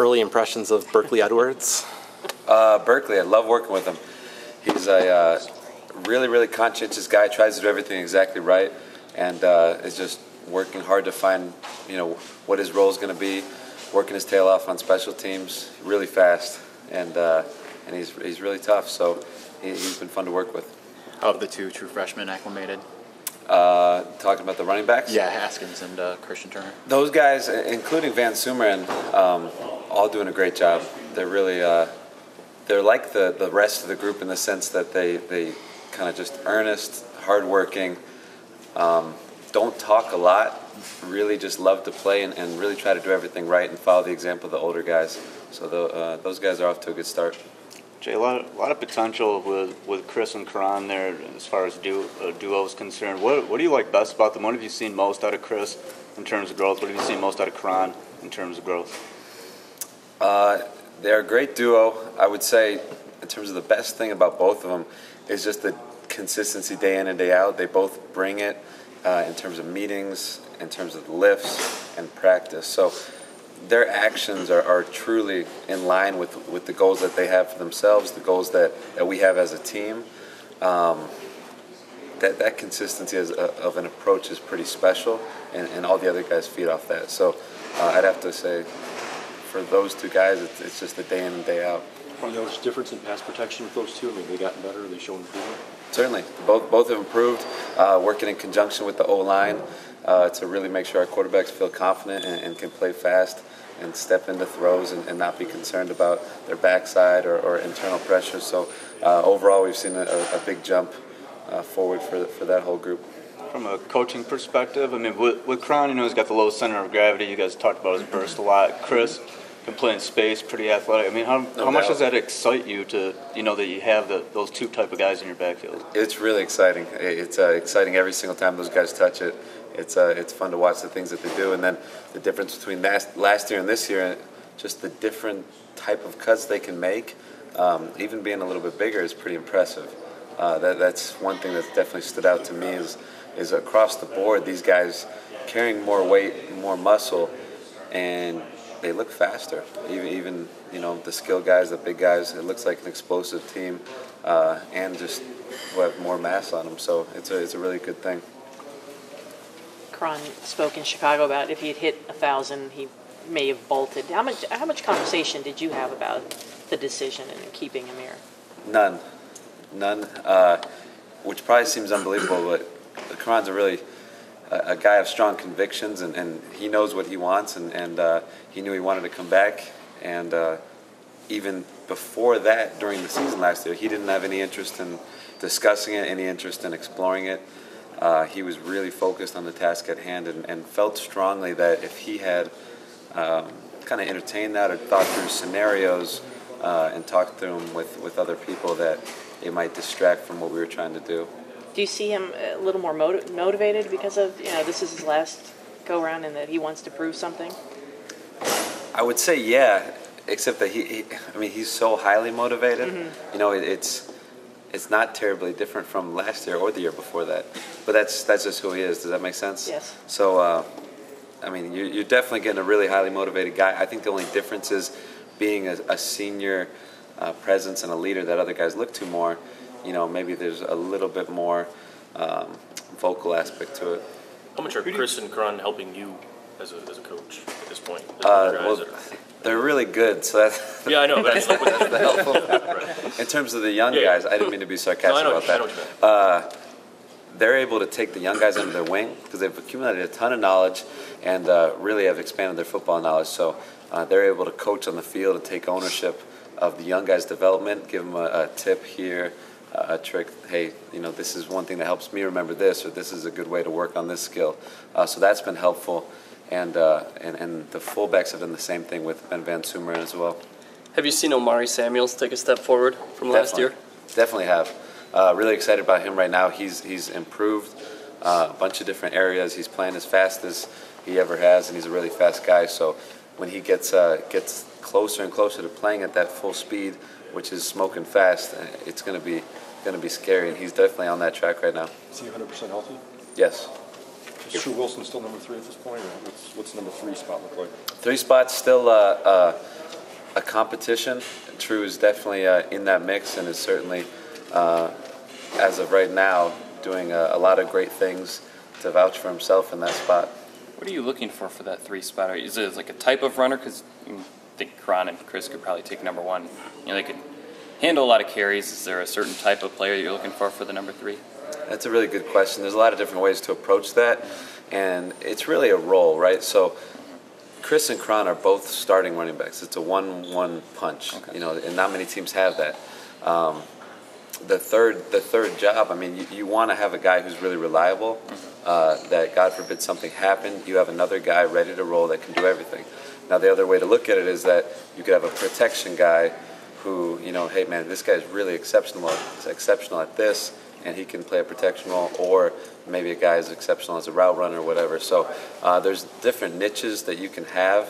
early impressions of Berkeley Edwards? Berkeley, I love working with him. He's a really, really conscientious guy, tries to do everything exactly right, and is just working hard to find, what his role is going to be, working his tail off on special teams, really fast, and he's really tough, so he's been fun to work with. How have the two true freshmen acclimated? Talking about the running backs? Yeah, Haskins and Christian Turner. Those guys, including Van Sumeren, all doing a great job. They're really, they're like the rest of the group in the sense that they kind of just earnest, hardworking, don't talk a lot, really just love to play and really try to do everything right and follow the example of the older guys. So those guys are off to a good start. Jay, a lot of potential with Chris and Karan there as far as duo is concerned. What do you like best about them? What have you seen most out of Chris in terms of growth? What have you seen most out of Karan in terms of growth? They're a great duo. I would say in terms of the best thing about both of them is just the consistency day in and day out. They both bring it in terms of meetings, in terms of lifts and practice. So their actions are truly in line with the goals that they have for themselves, the goals that we have as a team. That consistency of an approach is pretty special, and all the other guys feed off that. So I'd have to say for those two guys, it's just a day in and day out. Have you noticed a difference in pass protection with those two? I mean, they gotten better? Are they showing improvement? Certainly. Both have improved, working in conjunction with the O-line to really make sure our quarterbacks feel confident and can play fast and step into throws and not be concerned about their backside or internal pressure. So overall, we've seen a big jump forward for that whole group. From a coaching perspective, I mean, with Karan, he's got the low center of gravity. You guys talked about his burst a lot. Chris can play in space, pretty athletic. I mean, how much does that excite you to, that you have those two type of guys in your backfield? It's really exciting. It's exciting every single time those guys touch it. It's fun to watch the things that they do, and then the difference between last year and this year, just the different type of cuts they can make, even being a little bit bigger, is pretty impressive. That's one thing that's definitely stood out to me is across the board, these guys carrying more weight, more muscle, and they look faster. Even the skill guys, the big guys, it looks like an explosive team, and just who have more mass on them. So it's a really good thing. Karan spoke in Chicago about if he had hit 1,000, he may have bolted. How much conversation did you have about the decision and keeping him here? None. Which probably seems unbelievable, but Karan's a guy of strong convictions, and he knows what he wants, and he knew he wanted to come back. And even before that, during the season last year, he didn't have any interest in discussing it, any interest in exploring it. He was really focused on the task at hand and felt strongly that if he had kind of entertained that or thought through scenarios and talked through them with other people, that it might distract from what we were trying to do. Do you see him a little more motivated because of, this is his last go-round and that he wants to prove something? I would say yeah, except that he's so highly motivated. Mm-hmm. It's not terribly different from last year or the year before that. But that's just who he is. Does that make sense? Yes. So, you're definitely getting a really highly motivated guy. I think the only difference is being a senior presence and a leader that other guys look to more. Maybe there's a little bit more vocal aspect to it. How much are Chris and Karan helping you as a coach at this point? They're really good, so that's yeah, I know. But that's the helpful. Right. In terms of the young guys, I didn't mean to be sarcastic about that. They're able to take the young guys under their wing because they've accumulated a ton of knowledge and really have expanded their football knowledge. So they're able to coach on the field and take ownership of the young guys' development, give them a tip here, a trick. Hey, this is one thing that helps me remember this, or this is a good way to work on this skill. So that's been helpful. And the fullbacks have done the same thing with Ben Van Sumeren as well. Have you seen Omari Samuels take a step forward from last year? Definitely have. Really excited about him right now. He's improved a bunch of different areas. He's playing as fast as he ever has, and he's a really fast guy. So when he gets closer and closer to playing at that full speed, which is smoking fast, it's going to be scary. And he's definitely on that track right now. Is he 100% healthy? Yes. Is True Wilson still number 3 at this point, or what's number 3 spot look like? 3 spots still a competition. True is definitely in that mix and is certainly, as of right now, doing a lot of great things to vouch for himself in that spot. What are you looking for that 3 spot? Is it like a type of runner? Because I think Cron and Chris could probably take number 1. They could handle a lot of carries. Is there a certain type of player that you're looking for the number 3? That's a really good question. There's a lot of different ways to approach that, and it's really a role, right? So Chris and Cron are both starting running backs. It's a 1-1 punch, Okay. And not many teams have that. The third job, I mean, you want to have a guy who's really reliable, that God forbid something happened, you have another guy ready to roll that can do everything. Now, the other way to look at it is that you could have a protection guy who, hey, man, this guy's really exceptional at this, and he can play a protection role, or maybe a guy is exceptional as a route runner or whatever. So there's different niches that you can have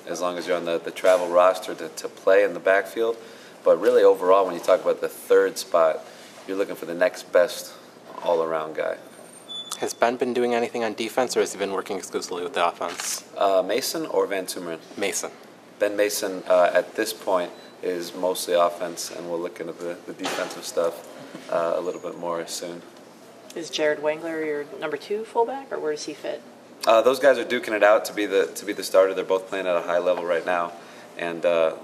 as long as you're on the travel roster to play in the backfield. But really overall, when you talk about the 3rd spot, you're looking for the next best all-around guy. Has Ben been doing anything on defense, or has he been working exclusively with the offense? Mason or Van Tumeren? Mason. Ben Mason, at this point, is mostly offense, and we'll look into the defensive stuff a little bit more soon. Is Jared Wangler your number 2 fullback, or where does he fit? Those guys are duking it out to be the starter. They're both playing at a high level right now, and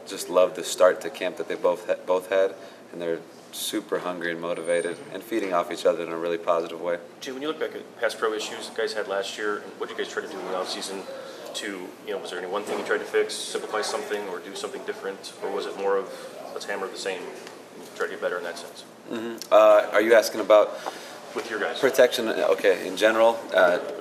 just love the start to camp that they both had, and they're super hungry and motivated and feeding off each other in a really positive way. Jay, when you look back at past pro issues the guys had last year, what did you guys try to do in the offseason to, was there any one thing you tried to fix, simplify something, or do something different, or was it more of let's hammer the same and try to get better in that sense? Mm-hmm. Are you asking about with your guys? Protection, okay, in general,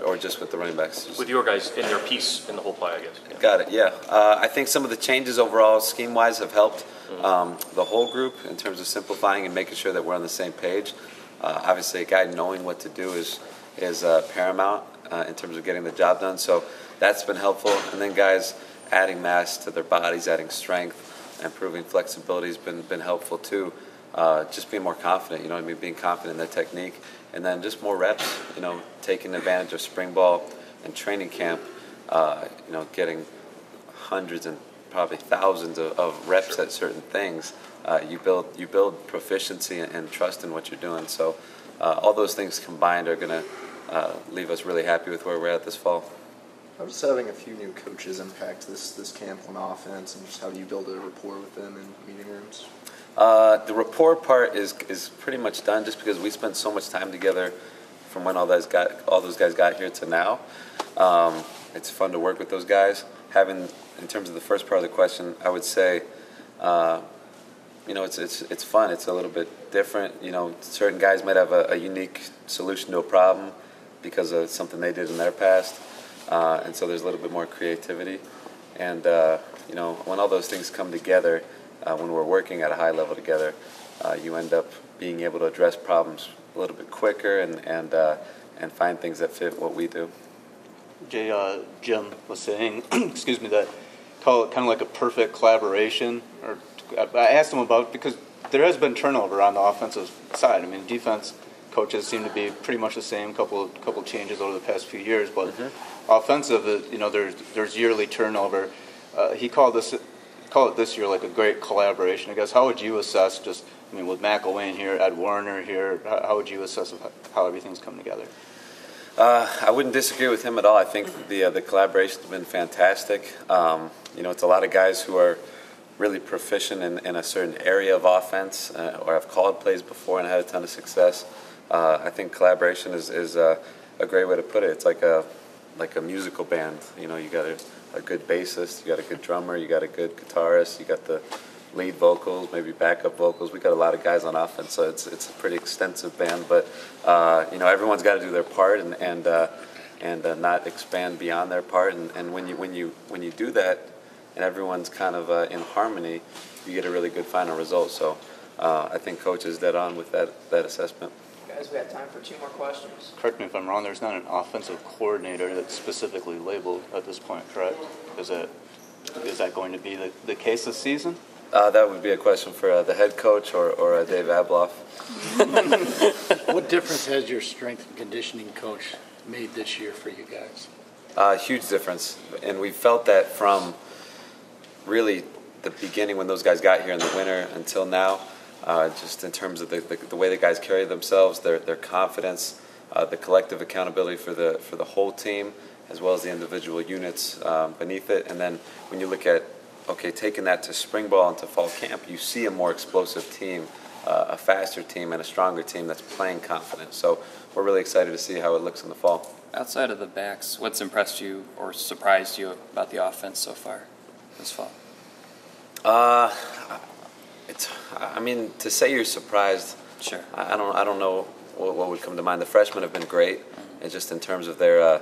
or just with the running backs? With your guys in their piece in the whole play, I guess. Yeah. Got it, yeah. I think some of the changes overall, scheme-wise, have helped the whole group in terms of simplifying and making sure that we're on the same page. Obviously, a guy knowing what to do is paramount in terms of getting the job done, so that's been helpful. And then guys adding mass to their bodies, adding strength, improving flexibility has been helpful too. Just being more confident, being confident in their technique. And then just more reps, taking advantage of spring ball and training camp, getting hundreds and probably thousands of reps at certain things. You build proficiency and trust in what you're doing. So all those things combined are going to leave us really happy with where we're at this fall. How does having a few new coaches impact this camp on offense, and just how do you build a rapport with them in meeting rooms? The rapport part is pretty much done, just because we spent so much time together from when all those guys got here to now. It's fun to work with those guys. In terms of the first part of the question, I would say, it's fun. It's a little bit different. Certain guys might have a unique solution to a problem because of something they did in their past, and so there's a little bit more creativity. And when all those things come together, when we're working at a high level together, you end up being able to address problems a little bit quicker and find things that fit what we do. Jay, Jim was saying, excuse me, that call it kind of like a perfect collaboration. Or I asked him about, because there has been turnover on the offensive side. I mean, defense coaches seem to be pretty much the same. Couple changes over the past few years, but offensive, there's yearly turnover. He called it this year like a great collaboration. I guess how would you assess with McElwain here, Ed Warner here, how would you assess how everything's come together? I wouldn't disagree with him at all. I think the collaboration's been fantastic. It's a lot of guys who are really proficient in a certain area of offense or have called plays before and had a ton of success. I think collaboration is a great way to put it. It's like a musical band. You got a good bassist, you got a good drummer, you got a good guitarist, you got the lead vocals, maybe backup vocals. We got a lot of guys on offense, so it's a pretty extensive band. But everyone's got to do their part and not expand beyond their part. And when you do that, and everyone's kind of in harmony, you get a really good final result. So I think Coach is dead on with that assessment. Guys, we have time for 2 more questions. Correct me if I'm wrong, there's not an offensive coordinator that's specifically labeled at this point, correct? Is that going to be the case this season? That would be a question for the head coach or Dave Abloff. What difference has your strength and conditioning coach made this year for you guys? Huge difference. And we felt that from really the beginning when those guys got here in the winter until now, just in terms of the way the guys carry themselves, their confidence, the collective accountability for the whole team, as well as the individual units beneath it. And then when you look at, okay, taking that to spring ball and to fall camp, you see a more explosive team, a faster team, and a stronger team that's playing confident. So we're really excited to see how it looks in the fall. Outside of the backs, what's impressed you or surprised you about the offense so far this fall? I mean, to say you're surprised, sure. I don't know what would come to mind. The freshmen have been great, and just in terms of their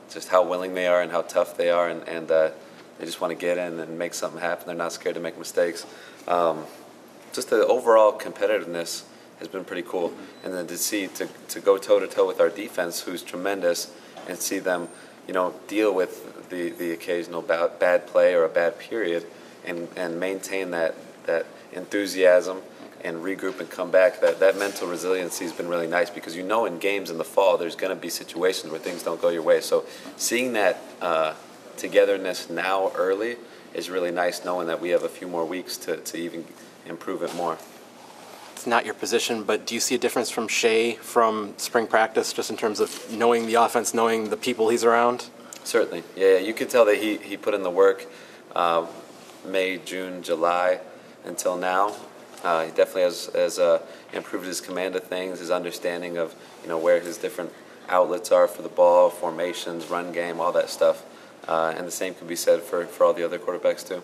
just how willing they are and how tough they are, and they just want to get in and make something happen. They're not scared to make mistakes. Just the overall competitiveness has been pretty cool, and then to go toe to toe with our defense, who's tremendous, and see them, deal with the occasional bad play or a bad period, and maintain that enthusiasm and regroup and come back. That mental resiliency has been really nice, because in games in the fall there's going to be situations where things don't go your way. So seeing that togetherness now early is really nice, knowing that we have a few more weeks to even improve it more. It's not your position, but do you see a difference from Shea from spring practice, just in terms of knowing the offense, knowing the people he's around? Certainly. Yeah, you could tell that he put in the work May, June, July until now. He definitely has improved his command of things, his understanding of where his different outlets are for the ball, formations, run game, all that stuff. And the same can be said for all the other quarterbacks too.